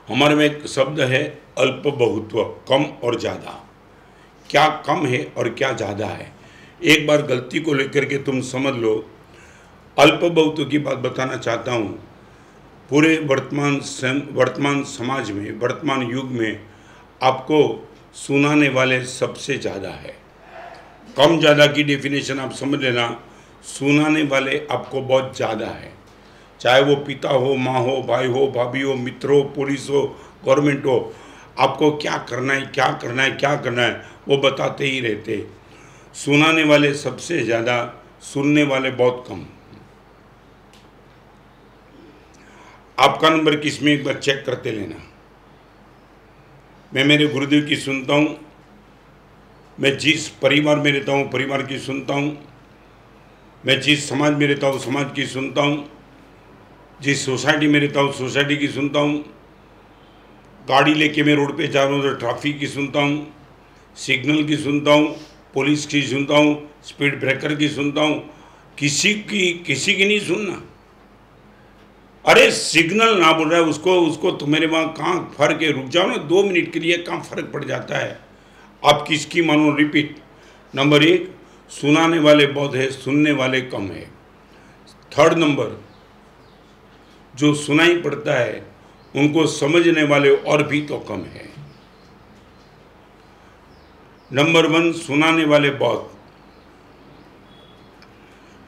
हमारे में एक शब्द है अल्प बहुत्व, कम और ज़्यादा। क्या कम है और क्या ज़्यादा है, एक बार गलती को लेकर के तुम समझ लो। अल्प बहुत्व की बात बताना चाहता हूँ। पूरे वर्तमान समाज में, वर्तमान युग में आपको सुनाने वाले सबसे ज़्यादा है। कम ज़्यादा की डेफिनेशन आप समझ लेना, सुनाने वाले आपको बहुत ज़्यादा है। चाहे वो पिता हो, माँ हो, भाई हो, भाभी हो, मित्र हो, पुलिस हो, गवर्नमेंट हो, आपको क्या करना है, क्या करना है, क्या करना है, वो बताते ही रहते। सुनाने वाले सबसे ज़्यादा, सुनने वाले बहुत कम। आपका नंबर किस में, एक बार चेक करते लेना। मैं मेरे गुरुदेव की सुनता हूँ, मैं जिस परिवार में रहता हूँ परिवार की सुनता हूँ, मैं जिस समाज में रहता हूँ समाज की सुनता हूँ, जिस सोसाइटी में रहता हूँ सोसाइटी की सुनता हूँ, गाड़ी लेके मैं रोड पे जा रहा हूँ तो ट्रैफिक की सुनता हूँ, सिग्नल की सुनता हूँ, पुलिस की सुनता हूँ, स्पीड ब्रेकर की सुनता हूँ। किसी की नहीं सुनना। अरे सिग्नल ना बोल रहा है उसको तुम्हारे वहाँ कहाँ फर्क है, रुक जाओ ना 2 मिनट के लिए, कहाँ फर्क पड़ जाता है। आप किसकी मानो, रिपीट। नंबर 1, सुनाने वाले बहुत है, सुनने वाले कम है। थर्ड नंबर, जो सुनाई पड़ता है उनको समझने वाले और भी तो कम है। नंबर 1, सुनाने वाले बहुत।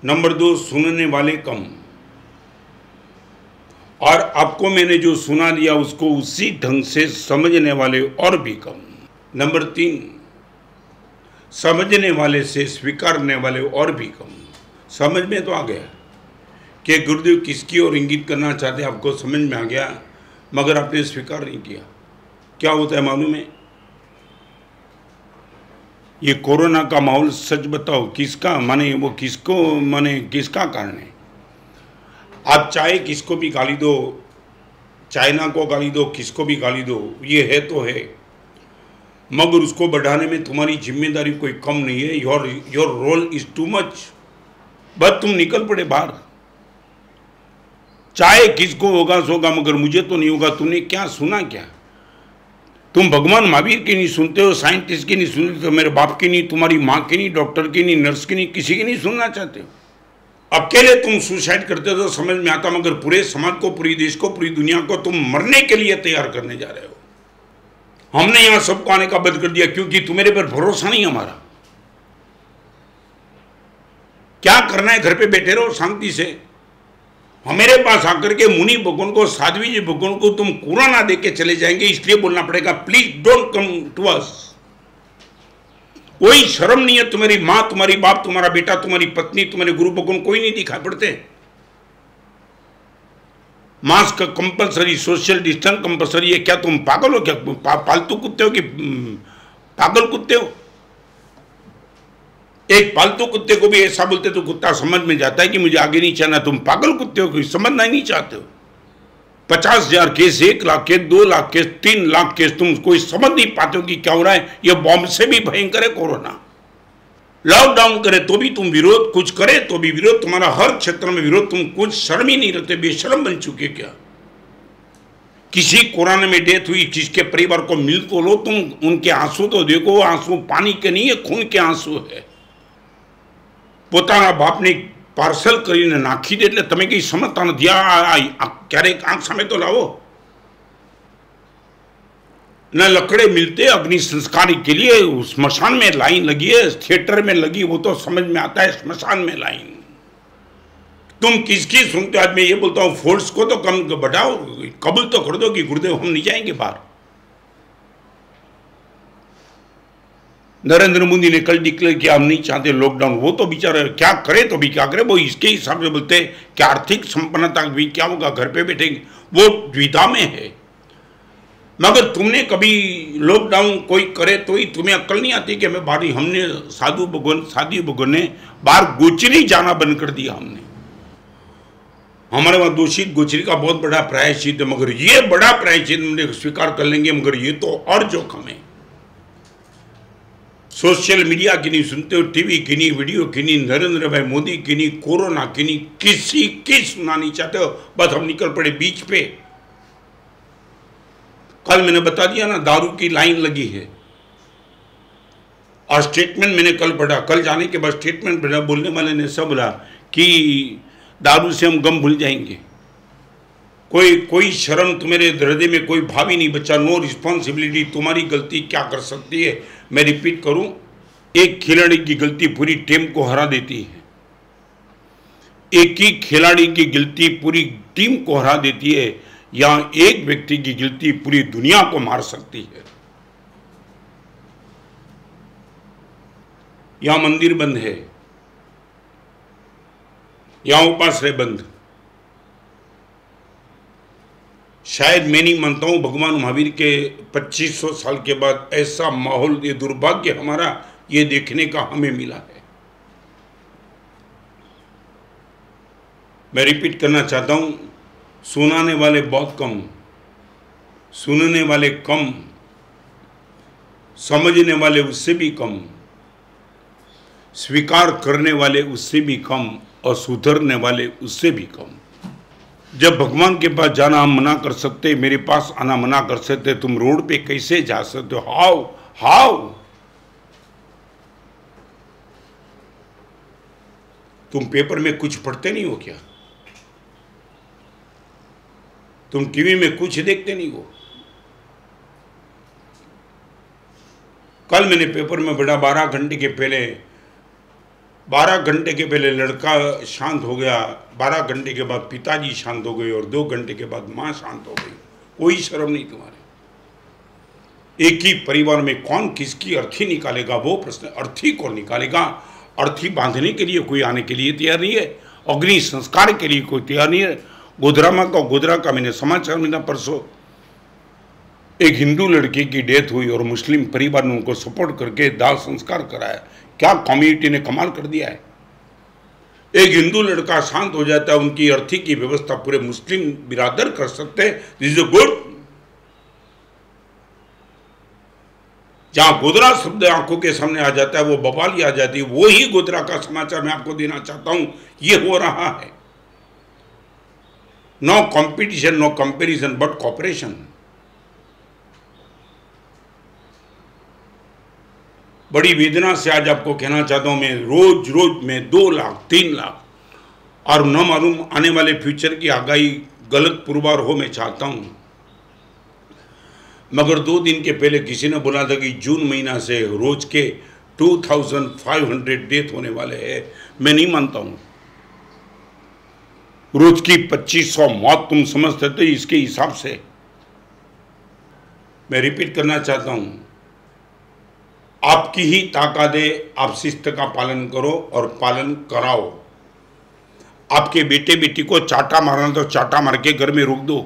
नंबर 2, सुनने वाले कम। और आपको मैंने जो सुना दिया उसको उसी ढंग से समझने वाले और भी कम। नंबर 3, समझने वाले से स्वीकारने वाले और भी कम। समझ में तो आ गया कि गुरुदेव किसकी ओर इंगित करना चाहते, आपको समझ में आ गया, मगर आपने स्वीकार नहीं किया। क्या होता है मालूम है, ये कोरोना का माहौल, सच बताओ किसका माने, वो किसको माने, किसका कारण है। आप चाहे किसको भी गाली दो, चाइना को गाली दो, किसको भी गाली दो, ये है तो है, मगर उसको बढ़ाने में तुम्हारी जिम्मेदारी कोई कम नहीं है। Your role is too much. बस तुम निकल पड़े बाहर। चाहे किसको होगा सोगा, मगर मुझे तो नहीं होगा। तुमने क्या सुना, क्या तुम भगवान महावीर की नहीं सुनते हो, साइंटिस्ट की नहीं सुनते हो, मेरे बाप की नहीं, तुम्हारी माँ की नहीं, डॉक्टर की नहीं, नर्स की नहीं, किसी की नहीं सुनना चाहते हो। अकेले तुम सुसाइड करते हो तो समझ में आता, मगर पूरे समाज को, पूरी देश को, पूरी दुनिया को तुम मरने के लिए तैयार करने जा रहे हो। हमने यहां सबको आने का बंद कर दिया क्योंकि तुम्हारे पर भरोसा नहीं हमारा। क्या करना है, घर पे बैठे रहो शांति से। हमारे पास आकर के मुनि भगवान को, साध्वी जी भगवान को तुम कुराना दे के चले जाएंगे, इसलिए बोलना पड़ेगा please don't come to us. कोई शर्म नहीं है, तुम्हारी मां, तुम्हारी बाप, तुम्हारा बेटा, तुम्हारी पत्नी, तुम्हारे गुरु भगवान कोई नहीं दिखाई पड़ते। Mask compulsory, social distance compulsory है। क्या तुम पागल हो, क्या पालतू कुत्ते हो कि पागल कुत्ते हो। एक पालतू कुत्ते को भी ऐसा बोलते तो कुत्ता समझ में जाता है कि मुझे आगे नहीं चलना। तुम पागल कुत्ते हो, कोई समझना ही नहीं चाहते हो। 50,000 case, 1 lakh case, 2 lakh case, 3 lakh case, तुम कोई समझ नहीं पाते हो कि क्या हो रहा है। यह बॉम्ब से भी भयंकर है कोरोना। लॉकडाउन करे तो भी तुम विरोध, कुछ करे तो भी विरोध, तुम्हारा हर क्षेत्र में विरोध। तुम कुछ शर्म ही नहीं रखते, बेशर्म बन चुके क्या। किसी कोरोना में डेथ हुई, किसके परिवार को मिल तो लो तुम, उनके आंसू तो देखो। आंसू पानी के नहीं है, खून के आंसू है। પોતાના બાપની પાર્સલ કરીને નાખી દે એટલે તમે કંઈ સમજતા નથી। ક્યારેક આંખ સામે તો લાવો। न लकड़े मिलते अग्नि संस्कार के लिए, स्मशान में लाइन लगी है, थिएटर में लगी, वो तो समझ में आता है, स्मशान में लाइन। तुम किसकी सुनते हो। आज मैं ये बोलता हूँ, फोर्स को तो कम बढ़ाओ, कबूल तो कर दो कि गुरुदेव हम नहीं जाएंगे बाहर। नरेंद्र मोदी ने कल डिक्लेयर किया हम नहीं चाहते लॉकडाउन। वो तो बेचारे क्या करे तो भी क्या करे, वो इसके हिसाब से बोलते कि आर्थिक संपन्नता भी क्या होगा, घर पे बैठेंगे, वो द्विधा में है। मगर तुमने कभी लॉकडाउन कोई करे तो ही तुम्हें अक्ल नहीं आती कि मैं बाहर, हमने साधु भगवान ने बाहर गोचरी जाना बंद कर दिया। हमने, हमारे वहां दूषित गोचरी का बहुत बड़ा प्रायश्चित है, मगर ये बड़ा प्रायश्चित हमने स्वीकार कर लेंगे, मगर ये तो और जोखिम है। सोशल मीडिया की नहीं सुनते हो, टीवी की नहीं, वीडियो की नहीं, नरेंद्र भाई मोदी की नहीं, कोरोना की नहीं, किसी की सुनना नहीं चाहते हो। बस हम निकल पड़े बीच पे। कल मैंने बता दिया ना, दारू की लाइन लगी है। और स्टेटमेंट मैंने कल पढ़ा, कल जाने के बाद स्टेटमेंट पढ़ा, बोलने वाले ने सब बोला कि दारू से हम गम भूल जाएंगे। कोई शर्म तुम्हारे हृदय में, कोई भाव ही नहीं बचा। No responsibility. तुम्हारी गलती क्या कर सकती है? मैं रिपीट करूं, एक खिलाड़ी की गलती पूरी टीम को हरा देती है। एक ही खिलाड़ी की गलती पूरी टीम को हरा देती है, या एक व्यक्ति की गलती पूरी दुनिया को मार सकती है। यहां मंदिर बंद है, यहां उपाश्रय बंद। शायद मैं नहीं मानता हूं भगवान महावीर के 2500 साल के बाद ऐसा माहौल, ये दुर्भाग्य हमारा, ये देखने का हमें मिला है। मैं रिपीट करना चाहता हूं, सुनाने वाले बहुत कम, सुनने वाले कम, समझने वाले उससे भी कम, स्वीकार करने वाले उससे भी कम, और सुधरने वाले उससे भी कम। जब भगवान के पास जाना हम मना कर सकते, मेरे पास आना मना कर सकते, तुम रोड पे कैसे जा सकते हो? हाउ? तुम पेपर में कुछ पढ़ते नहीं हो क्या? तुम टीवी में कुछ देखते नहीं हो? कल मैंने पेपर में पढ़ा, 12 घंटे के पहले लड़का शांत हो गया, 12 घंटे के बाद पिताजी शांत हो गए, और 2 घंटे के बाद मां शांत हो गई। कोई शर्म नहीं तुम्हारे। एक ही परिवार में कौन किसकी अर्थी निकालेगा? वो प्रश्न, अर्थी कौन निकालेगा? अर्थी बांधने के लिए कोई आने के लिए तैयार नहीं है, अग्नि संस्कार के लिए कोई तैयार नहीं है। गोधरा का मैंने समाचार मिला परसों, एक हिंदू लड़के की डेथ हुई और मुस्लिम परिवार ने उनको सपोर्ट करके दाह संस्कार कराया। क्या कम्युनिटी ने कमाल कर दिया है। एक हिंदू लड़का शांत हो जाता है, उनकी अर्थी की व्यवस्था पूरे मुस्लिम बिरादर कर सकते हैं। This is good. जहां गोधरा शब्द आंखों के सामने आ जाता है, वो बवाली आ जाती है। वो ही गोधरा का समाचार मैं आपको देना चाहता हूं, ये हो रहा है। No competition, no comparison, but cooperation. बड़ी वेदना से आज आपको कहना चाहता हूं, मैं रोज में 2 लाख 3 लाख, और न मालूम आने वाले फ्यूचर की आगाही, गलत पूर्वार हो, मैं चाहता हूं। मगर 2 दिन के पहले किसी ने बोला था कि जून महीना से रोज के 2500 डेथ होने वाले हैं। मैं नहीं मानता हूं। रोज की 2500 मौत तुम समझते थे इसके हिसाब से? मैं रिपीट करना चाहता हूं, आपकी ही ताकत है, आप शिस्त का पालन करो और पालन कराओ। आपके बेटे बेटी को चाटा मारना तो चाटा मार के घर में रोक दो।